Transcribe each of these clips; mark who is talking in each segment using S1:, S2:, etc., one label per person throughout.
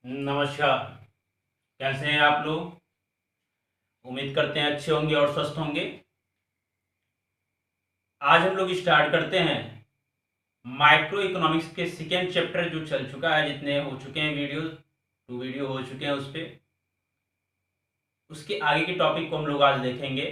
S1: नमस्कार। कैसे हैं आप लोग? उम्मीद करते हैं अच्छे होंगे और स्वस्थ होंगे। आज हम लोग स्टार्ट करते हैं माइक्रो इकोनॉमिक्स के सेकेंड चैप्टर जो चल चुका है, जितने हो चुके हैं वीडियो, 2 वीडियो हो चुके हैं उस पर। उसके आगे के टॉपिक को हम लोग आज देखेंगे।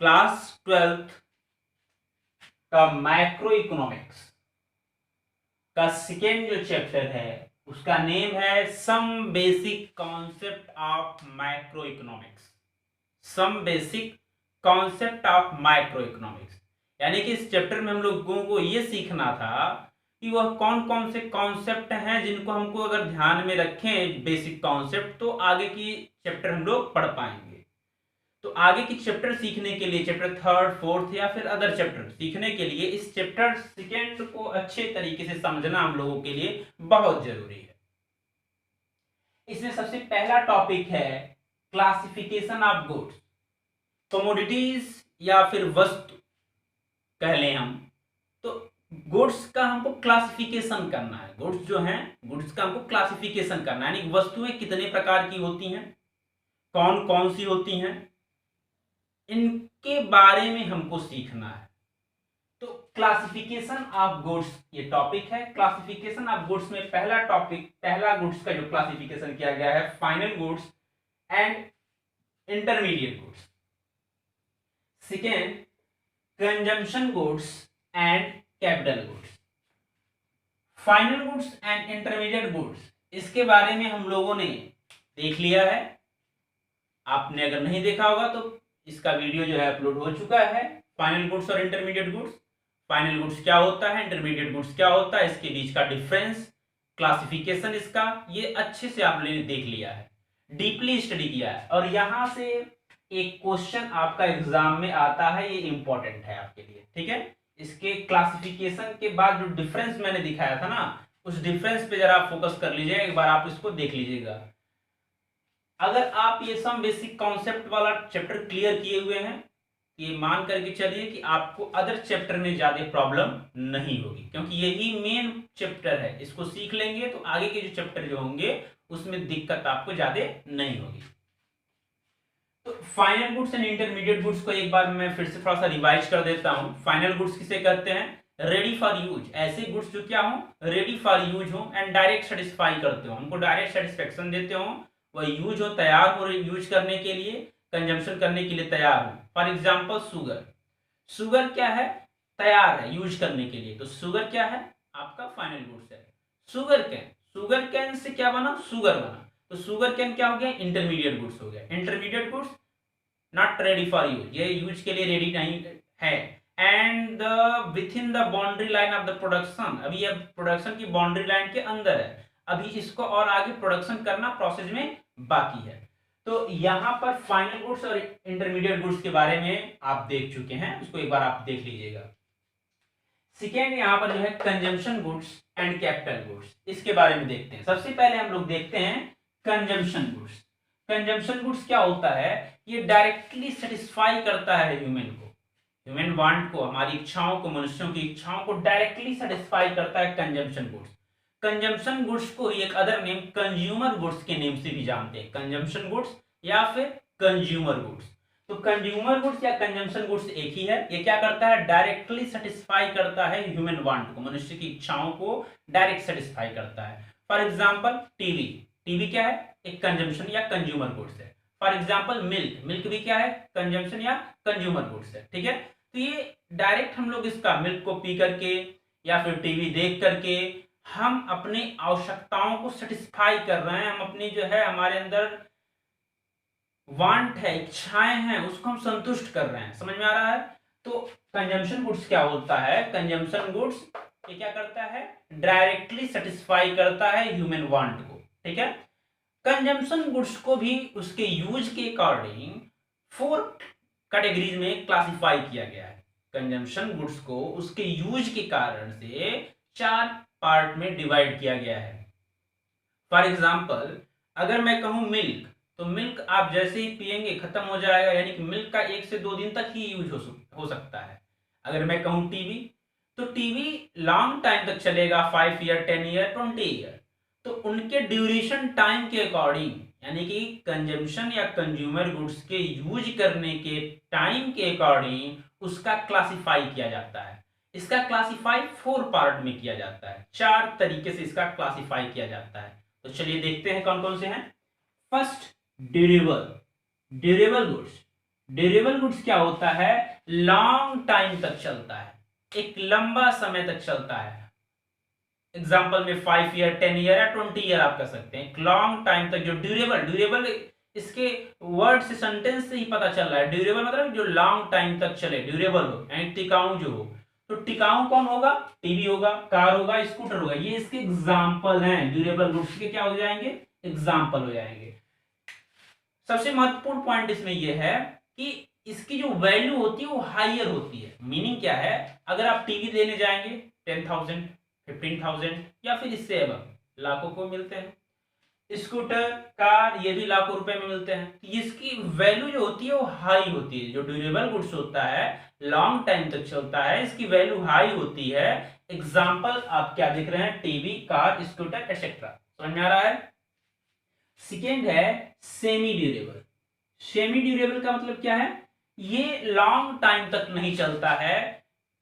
S1: क्लास 12th का माइक्रो इकोनॉमिक्स का सेकेंड जो चैप्टर है उसका नेम है some basic concept of micro economics. Some basic concept of micro economics, यानी कि इस चैप्टर में हम लोगों को ये सीखना था कि वह कौन कौन से कॉन्सेप्ट हैं जिनको हमको अगर ध्यान में रखें बेसिक कॉन्सेप्ट, तो आगे की चैप्टर हम लोग पढ़ पाएंगे। तो आगे की चैप्टर सीखने के लिए, चैप्टर थर्ड फोर्थ या फिर अदर चैप्टर सीखने के लिए, इस चैप्टर सेकेंड को अच्छे तरीके से समझना हम लोगों के लिए बहुत जरूरी है। इसमें सबसे पहला टॉपिक है क्लासिफिकेशन ऑफ गुड्स। कमोडिटीज या फिर वस्तु कह लें हम, तो गुड्स का हमको क्लासिफिकेशन करना है। गुड्स जो हैं, गुड्स का हमको क्लासिफिकेशन करना है, यानी वस्तुएं कितने प्रकार की होती हैं, कौन कौन सी होती हैं, इनके बारे में हमको सीखना है। तो क्लासिफिकेशन ऑफ गुड्स ये टॉपिक है। क्लासिफिकेशन ऑफ गुड्स में पहला टॉपिक, पहला गुड्स का जो क्लासिफिकेशन किया गया है, final goods and intermediate goods. Second, consumption goods and capital goods. Final goods and intermediate goods, इसके बारे में हम लोगों ने देख लिया है। आपने अगर नहीं देखा होगा तो इसका वीडियो जो है अपलोड हो चुका है। फाइनल गुड्स और इंटरमीडिएट गुड्स, फाइनल गुड्स क्या होता है, इंटरमीडिएट गुड्स क्या होता है, इसके बीच का डिफरेंस, क्लासिफिकेशन इसका, ये अच्छे से आपने देख लिया है, डीपली स्टडी किया है। और यहां से एक क्वेश्चन आपका एग्जाम में आता है, ये इंपॉर्टेंट है आपके लिए, ठीक है। इसके क्लासिफिकेशन के बाद जो डिफरेंस मैंने दिखाया था ना, उस डिफरेंस पे जरा फोकस कर लीजिए, एक बार आप इसको देख लीजिएगा। अगर आप ये सम बेसिक कॉन्सेप्ट वाला चैप्टर क्लियर किए हुए हैं, ये मान करके चलिए कि आपको अदर चैप्टर में ज्यादा प्रॉब्लम नहीं होगी, क्योंकि यही मेन चैप्टर है। इसको सीख लेंगे तो आगे के जो चैप्टर जो होंगे उसमें दिक्कत आपको ज्यादा नहीं होगी। तो final goods and intermediate goods को एक बार मैं फिर से थोड़ा सा रिवाइज कर देता हूं। फाइनल गुड्स किसे कहते हैं? रेडी फॉर यूज, ऐसे गुड्स जो क्या हो, रेडी फॉर यूज हो एंड डायरेक्ट सेटिस्फाई करते हो, हमको डायरेक्ट सेटिस्फेक्शन देते हो, वह यूज हो, तैयार हो यूज करने के लिए, कंजम्पशन करने के लिए तैयार हो। फॉर एग्जाम्पल शुगर, शुगर क्या है? तैयार है यूज करने के लिए, तो शुगर क्या है? आपका फाइनल गुड्स है। Sugar cane, sugar can say क्या बना? शुगर बना, तो शुगर कैन क्या हो गया? इंटरमीडिएट गुड्स हो गया। Intermediate goods not ready for use, ये यूज के लिए रेडी नहीं है। And the with in the boundary line of the production, अभी ये प्रोडक्शन की बाउंड्री लाइन के अंदर है, अभी इसको और आगे प्रोडक्शन करना प्रोसेस में बाकी है। तो यहां पर फाइनल गुड्स और इंटरमीडिएट गुड्स के बारे में आप देख चुके हैं, उसको एक बार आप देख लीजिएगा। सेकेंड यहां पर जो है consumption goods and capital goods, इसके बारे में देखते हैं। सबसे पहले हम लोग देखते हैं कंजम्पशन गुड्स। कंजम्पशन गुड्स क्या होता है? ये डायरेक्टली सेटिस्फाई करता है ह्यूमन को, ह्यूमन वांट को, हमारी इच्छाओं को, मनुष्यों की इच्छाओं को डायरेक्टली सेटिस्फाई करता है कंजम्पशन गुड्स। कंजम्पशन गुड्स को एक अदर नेम कंज्यूमर गुड्स के नेम से भी जानते हैं, कंजम्पशन गुड्स या फिर कंज्यूमर गुड्स। तो कंज्यूमर गुड्स या कंजम्पशन गुड्स एक ही है। ये क्या करता है? डायरेक्टली सेटिस्फाई करता है ह्यूमन वांट को, मनुष्य की इच्छाओं को डायरेक्ट सेटिस्फाई करता है। फॉर एग्जांपल टीवी, टीवी क्या है? एक कंजम्पशन या कंज्यूमर गुड्स है। फॉर एग्जांपल मिल्क, मिल्क भी क्या है? कंजम्पशन या कंज्यूमर गुड्स है, ठीक है। तो ये डायरेक्ट हम लोग इसका मिल्क को पी करके या फिर टीवी देख करके हम अपनी आवश्यकताओं को सेटिस्फाई कर रहे हैं, हम अपनी जो है हमारे अंदर वांट है, इच्छाएं हैं, उसको हम संतुष्ट कर रहे हैं। समझ में आ रहा है? तो कंजम्पशन गुड्स क्या होता है? कंजम्पशन गुड्स ये क्या करता है? डायरेक्टली सेटिस्फाई करता है ह्यूमन वांट को, ठीक है। कंजम्पशन गुड्स को भी उसके यूज के अकॉर्डिंग 4 कैटेगरीज में क्लासिफाई किया गया है। कंजम्पशन गुड्स को उसके यूज के कारण से 4 पार्ट में डिवाइड किया गया है। फॉर एग्जाम्पल अगर मैं कहूं मिल्क, तो मिल्क आप जैसे ही पिएंगे खत्म हो जाएगा, यानी कि मिल्क का 1 से 2 दिन तक ही यूज हो सकता है। अगर मैं कहूं टीवी, तो टीवी लॉन्ग टाइम तक चलेगा, 5 ईयर, 10 ईयर, 20 ईयर। तो उनके ड्यूरेशन टाइम के अकॉर्डिंग, यानी कि कंजम्पशन या कंज्यूमर गुड्स के यूज करने के टाइम के अकॉर्डिंग उसका क्लासिफाई किया जाता है। इसका क्लासिफाई 4 पार्ट में किया जाता है, 4 तरीके से इसका क्लासिफाई किया जाता है। तो चलिए देखते हैं कौन कौन से हैं। First, durable. Durable goods, durable goods क्या होता है, लॉन्ग टाइम तक चलता है, एक लंबा समय तक चलता है। एग्जाम्पल में 5 ईयर, 10 ईयर या 20 ईयर आप कह सकते हैं, लॉन्ग टाइम तक जो ड्यूरेबल, ड्यूरेबल इसके वर्ड से, सेंटेंस से ही पता चल रहा है। ड्यूरेबल मतलब जो लॉन्ग टाइम तक चले, ड्यूरेबल हो यानी टिकाऊ जो हो। तो टिकाऊ कौन होगा, टीवी होगा, कार होगा, स्कूटर होगा, ये इसके एग्जाम्पल हैं। ड्यूरेबल गुड्स के क्या हो जाएंगे, एग्जाम्पल हो जाएंगे। सबसे महत्वपूर्ण पॉइंट इसमें यह है कि इसकी जो वैल्यू होती है वो हाइयर होती है। मीनिंग क्या है, अगर आप टीवी लेने जाएंगे 10,000, 15,000 या फिर इससे अब लाखों को मिलते हैं। स्कूटर, कार, ये भी लाखों रुपए में मिलते हैं। इसकी वैल्यू जो होती है वो हाई होती है। जो ड्यूरेबल गुड्स होता है, लॉन्ग टाइम तक चलता है, इसकी वैल्यू हाई होती है। एग्जाम्पल आप क्या देख रहे हैं, टीवी, कार, स्कूटर एक्सेट्रा। समझ में आ रहा है। सेकेंड है सेमी ड्यूरेबल। सेमी ड्यूरेबल का मतलब क्या है, ये लॉन्ग टाइम तक नहीं चलता है,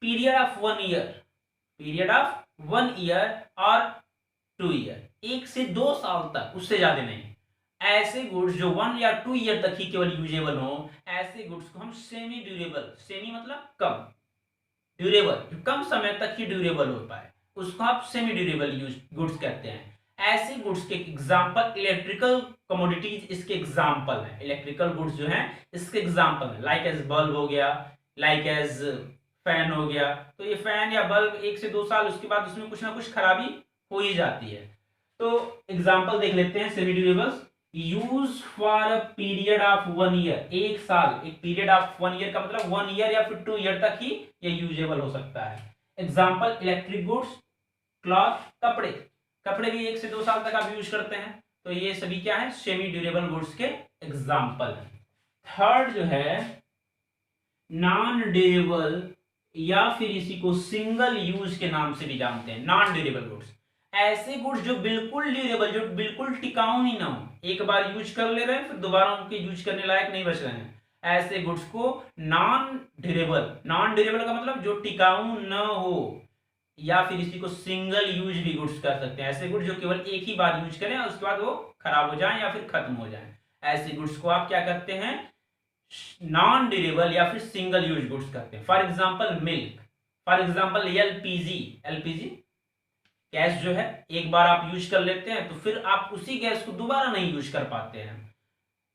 S1: period of 1 year, period of 1 year और 2 ईयर, 1 से 2 साल तक, उससे ज्यादा नहीं। ऐसे गुड्स जो 1 या 2 ईयर तक ही केवल यूजेबल हो, ऐसे गुड्स को हम सेमी ड्यूरेबल, सेमी मतलब कम, ड्यूरेबल जो कम समय तक ही ड्यूरेबल हो पाए, उसको आप सेमी ड्यूरेबल यूज गुड्स कहते हैं। ऐसे गुड्स के एग्जांपल इलेक्ट्रिकल कमोडिटीज इसके एग्जांपल हैं। इलेक्ट्रिकल गुड्स जो हैं इसके एग्जांपल हैं, लाइक एज बल्ब हो गया, लाइक एज फैन हो गया। तो ये फैन या बल्ब 1 से 2 साल, उसके बाद उसमें कुछ ना कुछ खराबी हो ही जाती है। तो एग्जांपल देख लेते हैं semi durables. Use for a period of 1 year, 1 साल, एक पीरियड ऑफ 1 ईयर का मतलब 1 ईयर या फिर 2 ईयर तक ही ये यूजेबल हो सकता है। एग्जांपल इलेक्ट्रिक गुड्स, क्लॉथ, कपड़े, कपड़े भी 1 से 2 साल तक आप यूज करते हैं। तो ये सभी क्या है, सेमी ड्यूरेबल गुड्स के एग्जांपल हैं। थर्ड जो है नॉन ड्यूरेबल, या फिर इसी को सिंगल यूज के नाम से भी जानते हैं। नॉन ड्यूरेबल गुड्स, ऐसे गुड्स जो बिल्कुल ड्यूरेबल, जो बिल्कुल टिकाऊ ही ना हो, एक बार यूज कर ले रहे हैं फिर दोबारा उनके यूज करने लायक नहीं बच रहे हैं, ऐसे गुड्स को नॉन ड्यूरेबल, नॉन ड्यूरेबल का मतलब जो टिकाऊ न हो, या फिर इसी को सिंगल यूज भी गुड्स कर सकते हैं। ऐसे गुड्स जो केवल एक ही बार यूज करें और उसके बाद वो खराब हो जाएं या फिर खत्म हो जाएं, ऐसे गुड्स को आप क्या करते हैं, नॉन ड्यूरेबल या फिर सिंगल यूज गुड्स करते हैं। For example milk, for example LPG, LPG gas जो है एक बार आप यूज कर लेते हैं तो फिर आप उसी गैस को दोबारा नहीं यूज कर पाते हैं,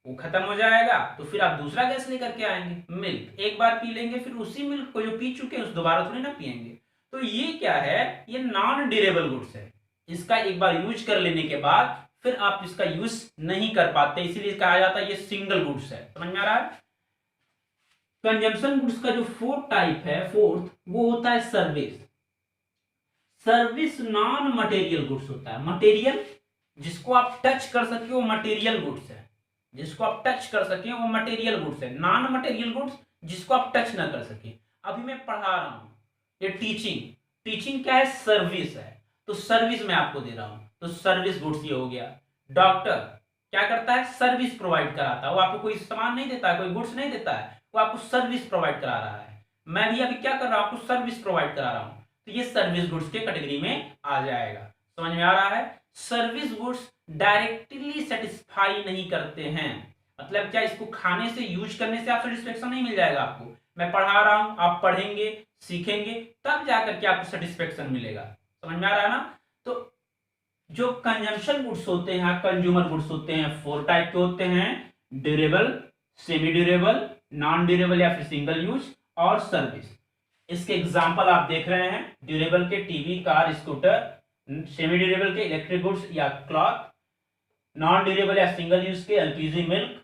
S1: वो खत्म हो जाएगा तो फिर आप दूसरा गैस लेकर के आएंगे। मिल्क एक बार पी लेंगे, फिर उसी मिल्क को जो पी चुके हैं उस दोबारा थोड़ी ना पियेंगे। तो ये क्या है, ये नॉन ड्यूरेबल गुड्स है। इसका एक बार यूज कर लेने के बाद फिर आप इसका यूज नहीं कर पाते, इसीलिए कहा जाता है ये सिंगल गुड्स है। समझ में आ रहा है। कंजम्पशन गुड्स का जो फोर्थ टाइप है, फोर्थ, वो होता है service. Service non material goods होता है। मटेरियल जिसको आप टच कर सके वो मटेरियल गुड्स है, जिसको आप टच कर सके वो मटेरियल गुड्स है। नॉन मटेरियल गुड्स जिसको आप टच ना कर सके। अभी मैं पढ़ा रहा हूं, ये टीचिंग, टीचिंग क्या है, सर्विस है, तो सर्विस मैं आपको दे रहा हूं, तो सर्विस गुड्स ये हो गया। डॉक्टर क्या करता है, सर्विस प्रोवाइड कराता है, वो आपको कोई सामान नहीं देता है, कोई गुड्स नहीं देता है, वो आपको सर्विस प्रोवाइड करा रहा है। मैं भी अभी क्या कर रहा हूं, आपको सर्विस प्रोवाइड करा रहा हूं, तो ये सर्विस गुड्स के कैटेगरी में आ जाएगा। समझ में आ रहा है। सर्विस गुड्स डायरेक्टली सेटिस्फाई नहीं करते हैं, मतलब क्या, इसको खाने से, यूज करने से आप सेटिस्फेक्शन नहीं मिल जाएगा आपको। मैं पढ़ा रहा हूं, आप पढ़ेंगे, सीखेंगे, तब जाकर के आपको सेटिस्फेक्शन मिलेगा। समझ में आ रहा है ना। तो जो कंजम्पशन गुड्स होते हैं, कंज्यूमर गुड्स होते हैं, 4 टाइप के होते हैं, durable, semi durable, non durable या फिर सिंगल यूज, और सर्विस। इसके एग्जाम्पल आप देख रहे हैं, ड्यूरेबल के TV, car, scooter, semi durable के इलेक्ट्रिक गुड्स या क्लॉथ, नॉन ड्यूरेबल या सिंगल यूज के एलपीजी, मिल्क,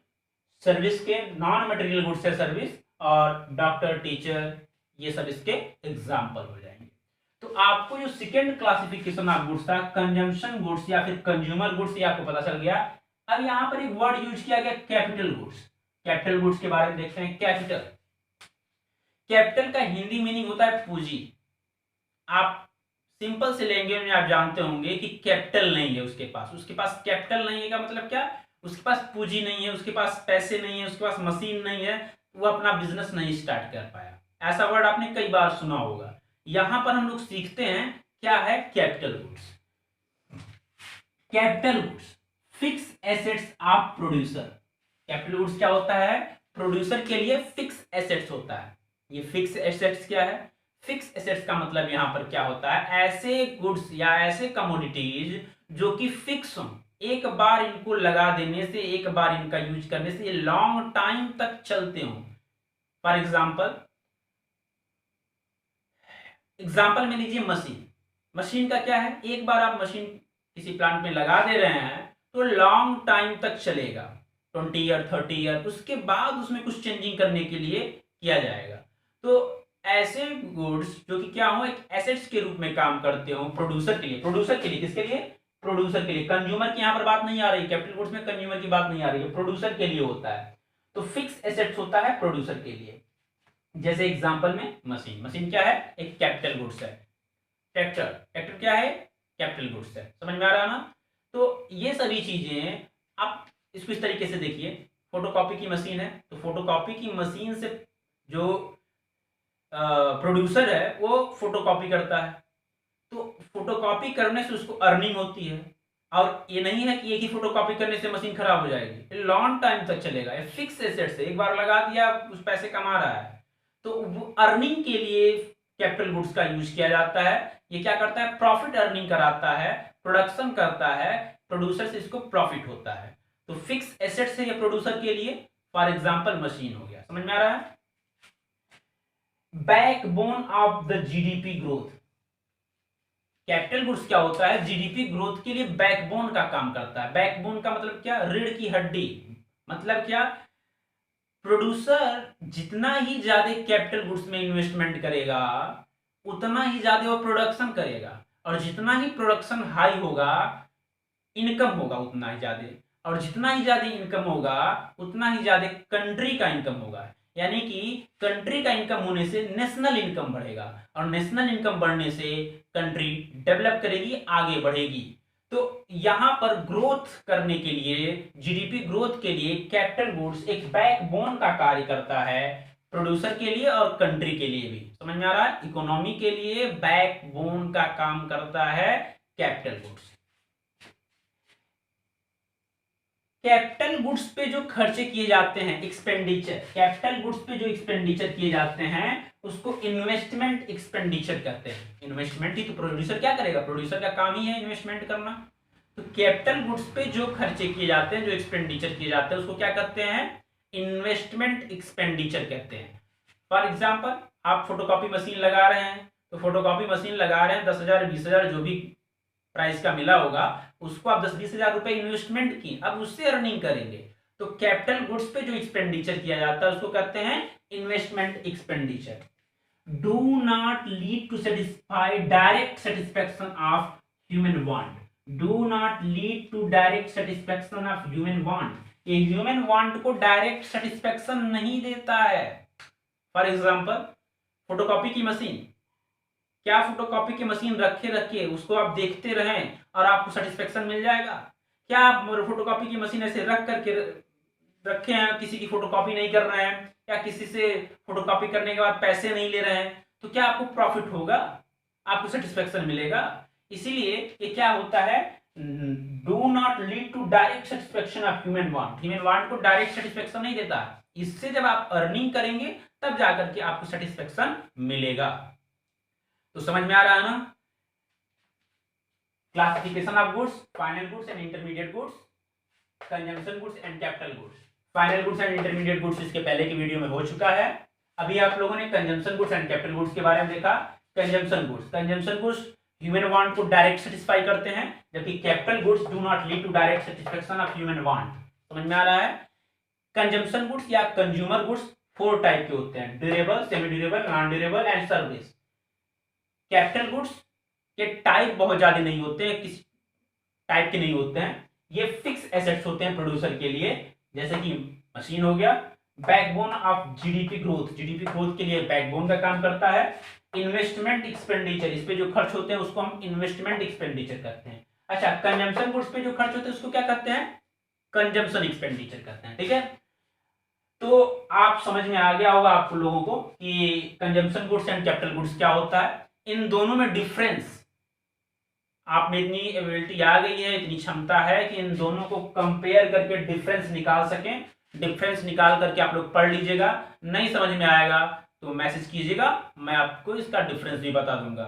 S1: सर्विस के नॉन मटेरियल गुड्स है सर्विस, और डॉक्टर, टीचर, ये सब इसके एग्जाम्पल हो जाएंगे। तो आपको जो सेकेंड क्लासिफिकेशन ऑफ गुड्स था, कंजम्पशन गुड्स या फिर कंज्यूमर गुड्स, ये आपको पता चल गया। अब यहां पर एक वर्ड यूज किया गया, कैपिटल गुड्स। कैपिटल गुड्स के बारे में देखते हैं। कैपिटल, कैपिटल का हिंदी मीनिंग होता है पूंजी। आप सिंपल से लैंग्वेज में आप जानते होंगे कि कैपिटल नहीं है उसके पास कैपिटल नहीं है का मतलब क्या, उसके पास पूंजी नहीं है, उसके पास पैसे नहीं है, उसके पास मशीन नहीं है, वो अपना बिजनेस नहीं स्टार्ट कर पाया। ऐसा वर्ड आपने कई बार सुना होगा। यहां पर हम लोग सीखते हैं क्या है capital goods. Capital goods fix assets of producer. Capital goods क्या होता है, प्रोड्यूसर के लिए फिक्स एसेट्स होता है। ये फिक्स एसेट्स क्या है, फिक्स एसेट्स का मतलब यहां पर क्या होता है, ऐसे गुड्स या ऐसे कमोडिटीज जो कि फिक्स हो, एक बार इनको लगा देने से, एक बार इनका यूज करने से ये लॉन्ग टाइम तक चलते हो। फॉर एग्जाम्पल में लीजिए मशीन। मशीन का क्या है, एक बार आप मशीन किसी प्लांट में लगा दे रहे हैं तो लॉन्ग टाइम तक चलेगा, 20 ईयर 30 ईयर, उसके बाद उसमें कुछ चेंजिंग करने के लिए किया जाएगा। तो ऐसे गुड्स जो कि क्या हो, एक एसेट्स के रूप में काम करते हो प्रोड्यूसर के लिए। प्रोड्यूसर के लिए किसके लिए, प्रोड्यूसर के लिए। कंज्यूमर की यहां पर बात नहीं आ रही, कैपिटल गुड्स में कंज्यूमर की बात नहीं आ रही है, प्रोड्यूसर के लिए होता है। तो फिक्स एसेट्स होता है प्रोड्यूसर के लिए। जैसे एग्जांपल में मशीन, मशीन क्या है, एक कैपिटल गुड्स है। ट्रैक्टर, ट्रैक्टर क्या है, कैपिटल गुड्स है। समझ में आ रहा है ना। तो ये सभी चीजें आप इसको इस तरीके से देखिए। फोटोकॉपी की मशीन है तो फोटोकॉपी की मशीन से जो प्रोड्यूसर है वो फोटोकॉपी करता है, तो फोटोकॉपी करने से उसको अर्निंग होती है। और ये नहीं है कि एक ही फोटोकॉपी करने से मशीन खराब हो जाएगी, लॉन्ग टाइम तक चलेगा। ये फिक्स एसेट से एक बार लगा दिया, उस पैसे कमा रहा है, तो वो अर्निंग के लिए कैपिटल गुड्स का यूज किया जाता है। ये क्या करता है, प्रॉफिट अर्निंग कराता है, प्रोडक्शन करता है, प्रोड्यूसर से इसको प्रॉफिट होता है। तो फिक्स एसेट से ये प्रोड्यूसर के लिए, फॉर एग्जांपल मशीन हो गया। समझ में आ रहा है। Backbone of the GDP growth. Capital goods क्या होता है, जीडीपी ग्रोथ के लिए बैकबोन का काम करता है। बैकबोन का मतलब क्या, रीढ़ की हड्डी। मतलब क्या, प्रोड्यूसर जितना ही ज्यादा कैपिटल गुड्स में इन्वेस्टमेंट करेगा उतना ही ज्यादा वो प्रोडक्शन करेगा, और जितना ही प्रोडक्शन हाई होगा इनकम होगा उतना ही ज्यादा, और जितना ही ज्यादा इनकम होगा उतना ही ज्यादा कंट्री का इनकम होगा। यानी कि कंट्री का इनकम होने से नेशनल इनकम बढ़ेगा, और नेशनल इनकम बढ़ने से कंट्री डेवलप करेगी, आगे बढ़ेगी। तो यहां पर ग्रोथ करने के लिए, जीडीपी ग्रोथ के लिए कैपिटल गुड्स एक बैकबोन का कार्य करता है, प्रोड्यूसर के लिए और कंट्री के लिए भी। समझ में आ रहा है, इकोनॉमी के लिए बैकबोन का काम करता है कैपिटल गुड्स। कैपिटल गुड्स पे जो खर्चे किए जाते हैं, एक्सपेंडिचर, कैपिटल गुड्स पे जो एक्सपेंडिचर किए जाते हैं उसको इन्वेस्टमेंट एक्सपेंडिचर कहते हैं। इन्वेस्टमेंट ही तो प्रोड्यूसर क्या करेगा, प्रोड्यूसर का काम ही है इन्वेस्टमेंट करना। तो कैपिटल गुड्स पे जो खर्चे किए जाते हैं, जो एक्सपेंडिचर किए जाते हैं उसको क्या कहते हैं, इन्वेस्टमेंट एक्सपेंडिचर कहते हैं। फॉर एग्जाम्पल आप फोटोकॉपी मशीन लगा रहे हैं, तो फोटोकॉपी मशीन लगा रहे हैं 10,000 20,000 जो भी प्राइस का मिला होगा, उसको आप 10-20 हजार रुपए इन्वेस्टमेंट की, अब उससे अर्निंग करेंगे। तो कैपिटल गुड्स पे जो एक्सपेंडिचर किया जाता है उसको कहते हैं investment expenditure. Do not lead to satisfy direct satisfaction of human want. Do not lead to direct satisfaction of human want. ये ह्यूमन वांट को डायरेक्ट सेटिस्फैक्शन नहीं देता है। फॉर एग्जाम्पल फोटोकॉपी की मशीन, क्या फोटोकॉपी की मशीन रखे रखे उसको आप देखते रहें और आपको सेटिस्फेक्शन मिल जाएगा? क्या आप फोटोकॉपी की मशीन ऐसे रख करके रखे हैं, किसी की फोटोकॉपी नहीं कर रहे हैं, या किसी से फोटोकॉपी करने के बाद पैसे नहीं ले रहे हैं, तो क्या आपको प्रॉफिट होगा, आपको सेटिस्फेक्शन मिलेगा? इसीलिए ये क्या होता है, do not lead to direct satisfaction of human want. Human want को डायरेक्ट सेटिस्फेक्शन नहीं देता। इससे जब आप अर्निंग करेंगे तब जाकर के आपको सेटिस्फेक्शन मिलेगा। तो समझ में आ रहा है ना। Classification of goods, final goods and intermediate goods, consumption goods and capital goods. Final goods and intermediate goods इसके पहले की वीडियो में हो चुका है। अभी आप लोगों ने consumption goods and capital goods के बारे में देखा। कंजम्पशन गुड्स ह्यूमन वांट को डायरेक्ट सेटिस्फाई करते हैं, जबकि capital goods do not lead to direct satisfaction of human want. समझ में आ रहा है। कंजम्पशन गुड्स या कंज्यूमर गुड्स 4 टाइप के होते हैं, durable, semi durable, non durable and service. Capital goods के टाइप बहुत ज्यादा नहीं होते हैं, किस टाइप के नहीं होते हैं, ये फिक्स एसेट्स होते हैं प्रोड्यूसर के लिए, जैसे कि मशीन हो गया, backbone of GDP growth, GDP growth के लिए बैकबोन का काम करता है। इन्वेस्टमेंट एक्सपेंडिचर, इस पे जो खर्च होते हैं उसको हम इन्वेस्टमेंट एक्सपेंडिचर करते हैं। अच्छा, कंजम्पशन गुड्स पे जो खर्च होते हैं उसको क्या करते हैं, कंजम्पशन एक्सपेंडिचर करते हैं। ठीक है, तो आप समझ में आ गया होगा आप लोगों को कि consumption goods and capital goods क्या होता है। इन दोनों में डिफरेंस, आप में इतनी एबिलिटी आ गई है, इतनी क्षमता है कि इन दोनों को कंपेयर करके डिफरेंस निकाल सकें। डिफरेंस निकाल करके आप लोग पढ़ लीजिएगा, नहीं समझ में आएगा तो मैसेज कीजिएगा, मैं आपको इसका डिफरेंस भी बता दूंगा।